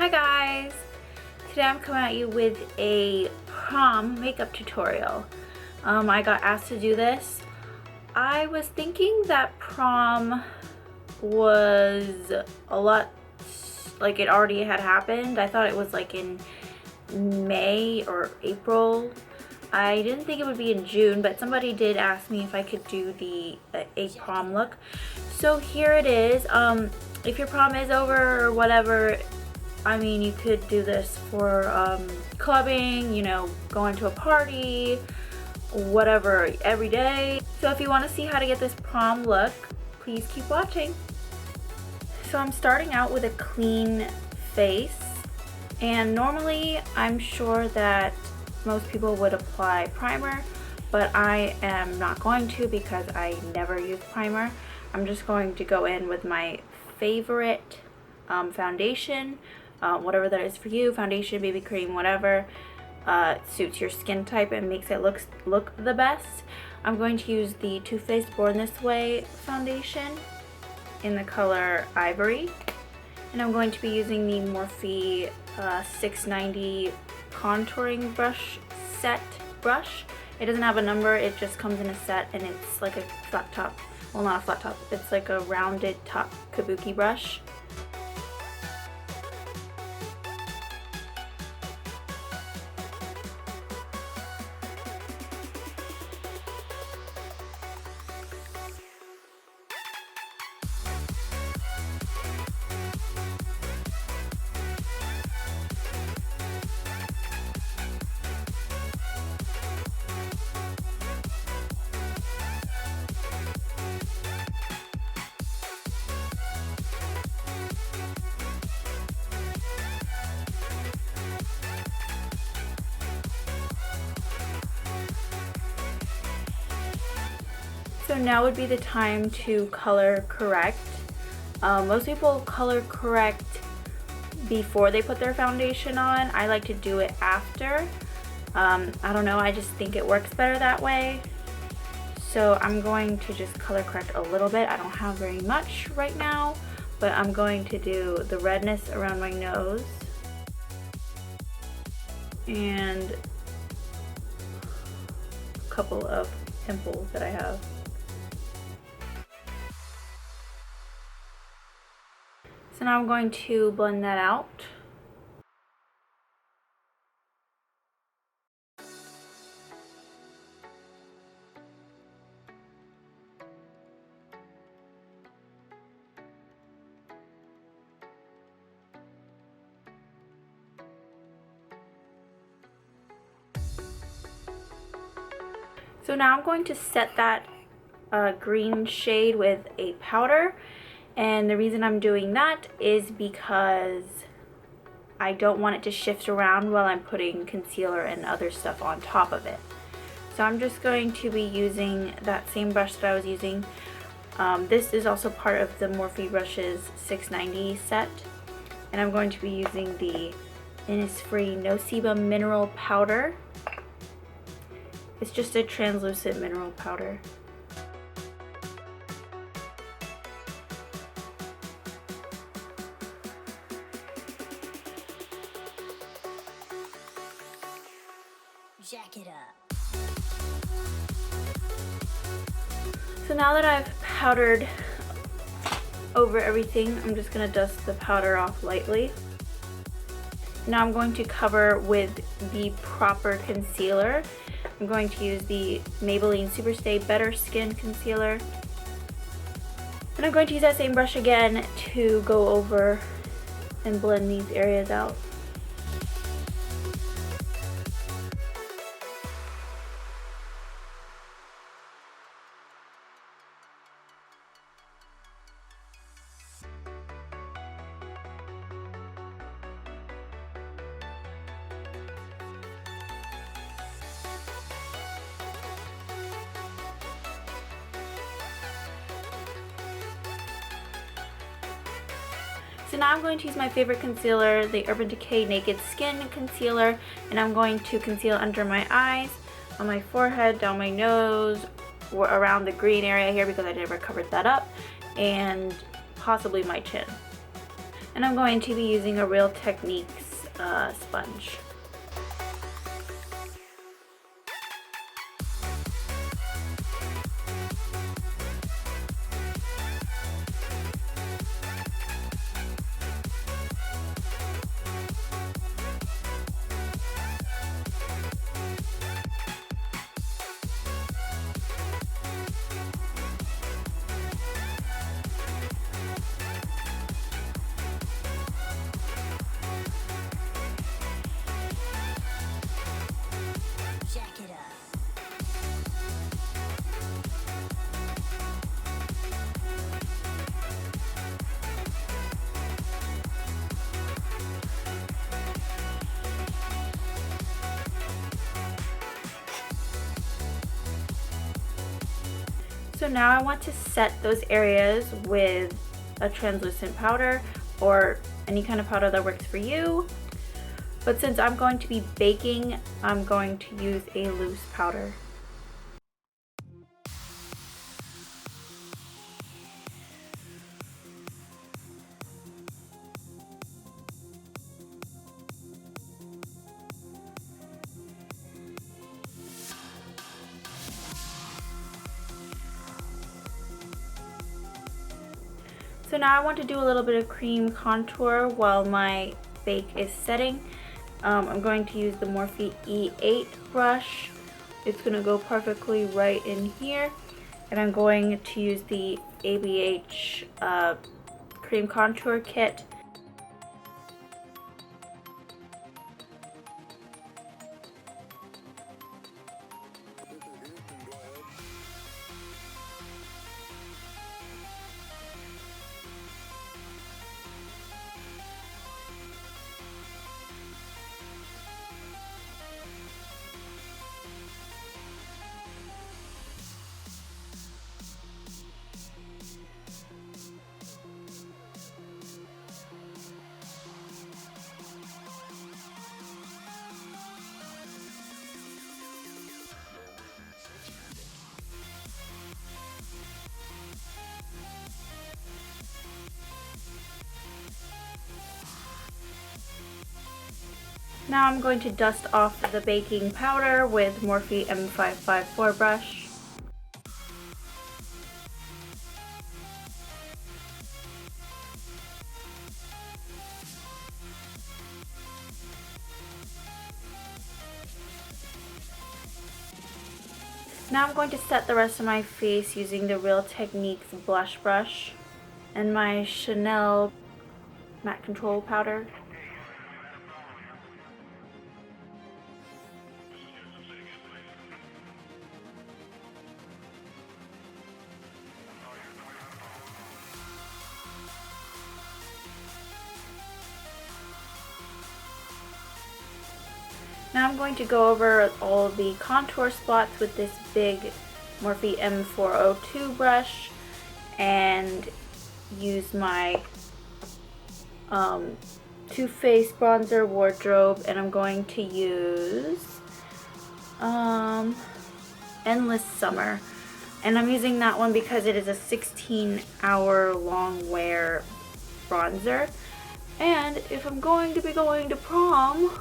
Hi guys! Today I'm coming at you with a prom makeup tutorial. I got asked to do this. I was thinking that prom was a lot, like it already had happened. I thought it was like in May or April. I didn't think it would be in June, but somebody did ask me if I could do a prom look. So here it is. If your prom is over or whatever, I mean, you could do this for clubbing, you know, going to a party, whatever, every day. So if you want to see how to get this prom look, please keep watching. So I'm starting out with a clean face, and normally I'm sure that most people would apply primer, but I am not going to because I never use primer. I'm just going to go in with my favorite foundation, whatever that is for you, foundation, BB cream, whatever suits your skin type and makes it look the best. I'm going to use the Too Faced Born This Way foundation in the color Ivory, and I'm going to be using the Morphe 690 contouring brush set brush. It doesn't have a number, it just comes in a set, and it's like a flat top, well, not a flat top, it's like a rounded top kabuki brush. So now would be the time to color correct. Most people color correct before they put their foundation on. I like to do it after. I don't know, I just think it works better that way. So I'm going to just color correct a little bit. I don't have very much right now, but I'm going to do the redness around my nose and a couple of pimples that I have. So now I'm going to blend that out. So now I'm going to set that green shade with a powder. And the reason I'm doing that is because I don't want it to shift around while I'm putting concealer and other stuff on top of it. So I'm just going to be using that same brush that I was using. This is also part of the Morphe Brushes 690 set. And I'm going to be using the Innisfree No Sebum Mineral Powder. It's just a translucent mineral powder. Jack it up. So now that I've powdered over everything, I'm just going to dust the powder off lightly. Now I'm going to cover with the proper concealer. I'm going to use the Maybelline Superstay Better Skin Concealer. And I'm going to use that same brush again to go over and blend these areas out. So now I'm going to use my favorite concealer, the Urban Decay Naked Skin Concealer, and I'm going to conceal under my eyes, on my forehead, down my nose, or around the green area here because I never covered that up, and possibly my chin. And I'm going to be using a Real Techniques sponge. Jack it up. So now I want to set those areas with a translucent powder or any kind of powder that works for you. But since I'm going to be baking, I'm going to use a loose powder. So now I want to do a little bit of cream contour while my bake is setting. I'm going to use the Morphe E8 brush. It's going to go perfectly right in here. And I'm going to use the ABH cream contour kit. Now I'm going to dust off the baking powder with Morphe M554 brush. Now I'm going to set the rest of my face using the Real Techniques blush brush and my Chanel matte control powder. Now I'm going to go over all of the contour spots with this big Morphe M402 brush and use my Too Faced bronzer wardrobe, and I'm going to use Endless Summer, and I'm using that one because it is a 16-hour long wear bronzer, and if I'm going to be going to prom,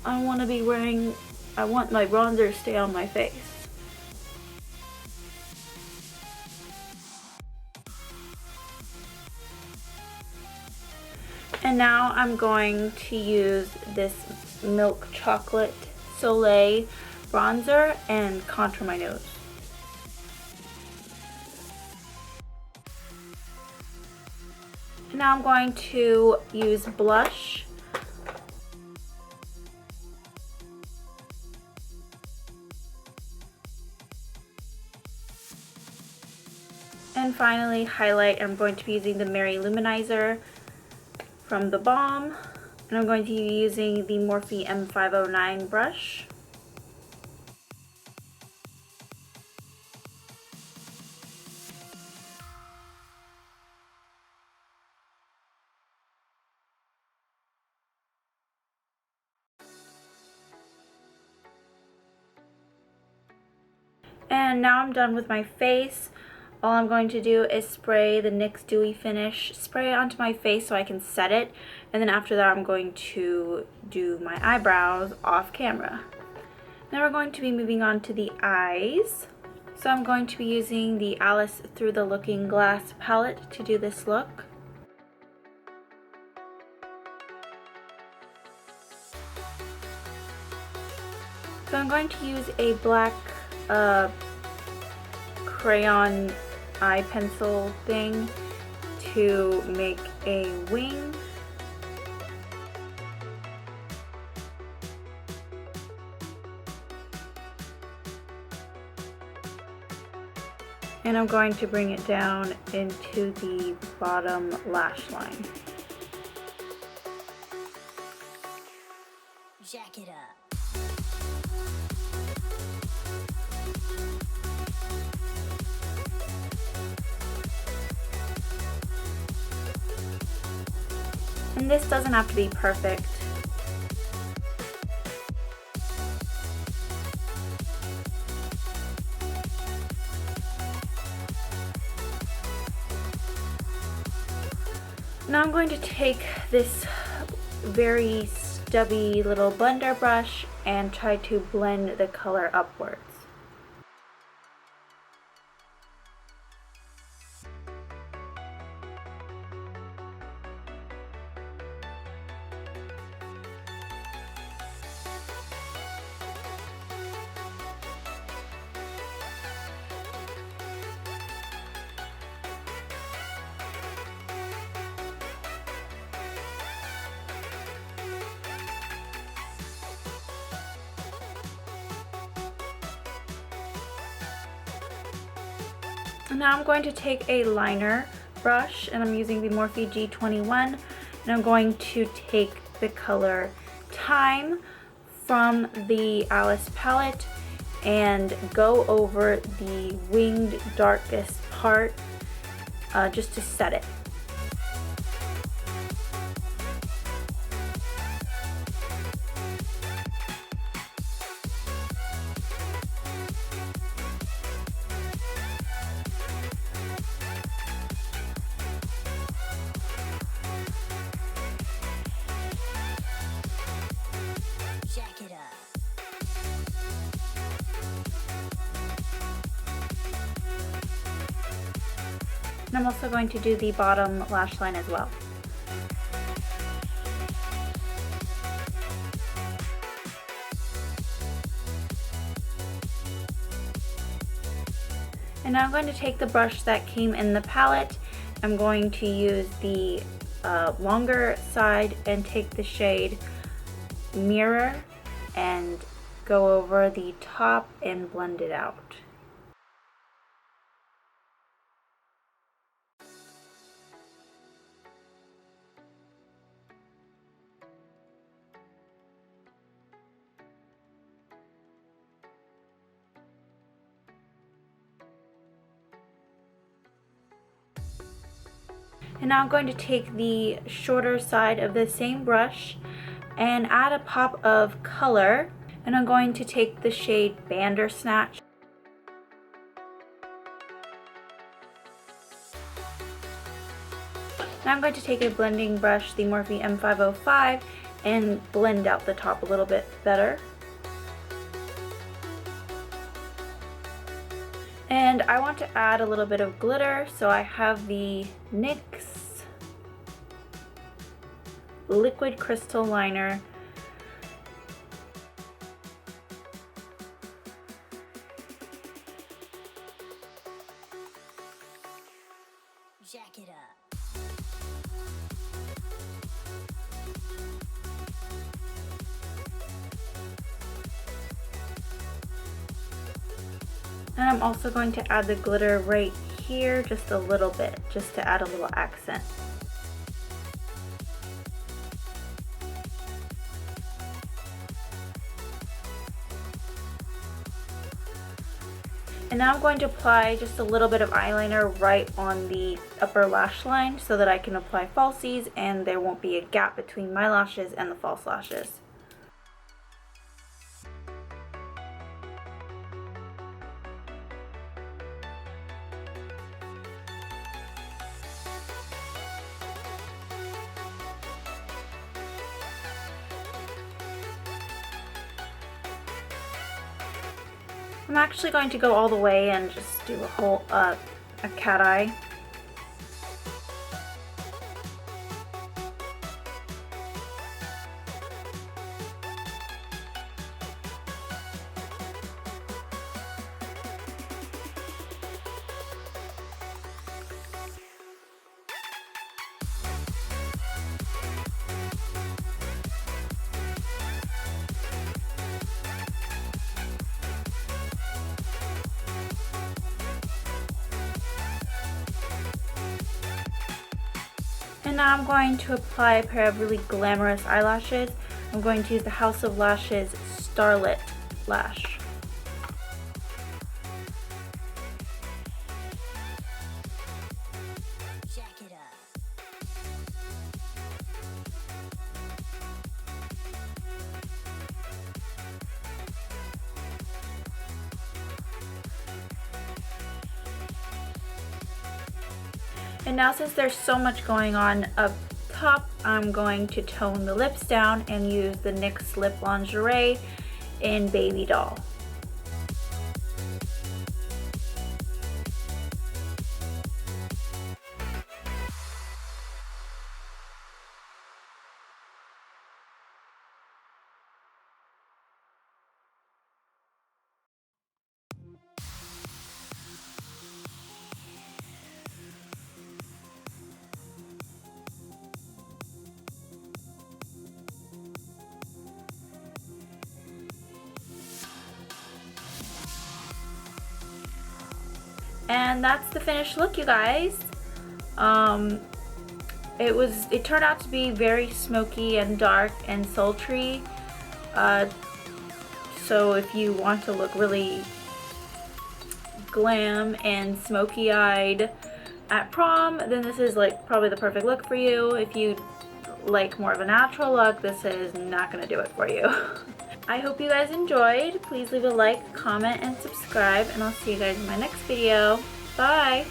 I want my bronzer to stay on my face. And now I'm going to use this Milk Chocolate Soleil bronzer and contour my nose. Now I'm going to use blush. And finally, highlight. I'm going to be using the Lou-Manizer from the Balm. And I'm going to be using the Morphe M509 brush. And now I'm done with my face. all I'm going to do is spray the NYX Dewy Finish, spray it onto my face so I can set it, and then after that I'm going to do my eyebrows off camera. Now we're going to be moving on to the eyes. So I'm going to be using the Alice Through the Looking Glass palette to do this look. So I'm going to use a black crayon eye pencil thing to make a wing. And I'm going to bring it down into the bottom lash line. Jack it up. And this doesn't have to be perfect. Now I'm going to take this very stubby little blender brush and try to blend the color upwards. Now I'm going to take a liner brush, and I'm using the Morphe G21, and I'm going to take the color Time from the Alice palette and go over the winged darkest part just to set it. And I'm also going to do the bottom lash line as well. And now I'm going to take the brush that came in the palette. I'm going to use the longer side and take the shade Mirror and go over the top and blend it out. And now I'm going to take the shorter side of the same brush and add a pop of color, and I'm going to take the shade Bandersnatch. Now I'm going to take a blending brush, the Morphe M505, and blend out the top a little bit better. And I want to add a little bit of glitter, so I have the NYX Liquid Crystal Liner. Jack it up. And I'm also going to add the glitter right here, just a little bit, just to add a little accent. And now I'm going to apply just a little bit of eyeliner right on the upper lash line so that I can apply falsies and there won't be a gap between my lashes and the false lashes. I'm actually going to go all the way and just do a whole, a cat eye. And now I'm going to apply a pair of really glamorous eyelashes. I'm going to use the House of Lashes Starlit Lash. Jack it up. And now since there's so much going on up top, I'm going to tone the lips down and use the NYX Lip Lingerie in Baby Doll. And that's the finished look, you guys. It turned out to be very smoky and dark and sultry. So if you want to look really glam and smoky-eyed at prom, then this is like probably the perfect look for you. If you like more of a natural look, this is not gonna do it for you. I hope you guys enjoyed. Please leave a like, comment, and subscribe, and I'll see you guys in my next video. Bye!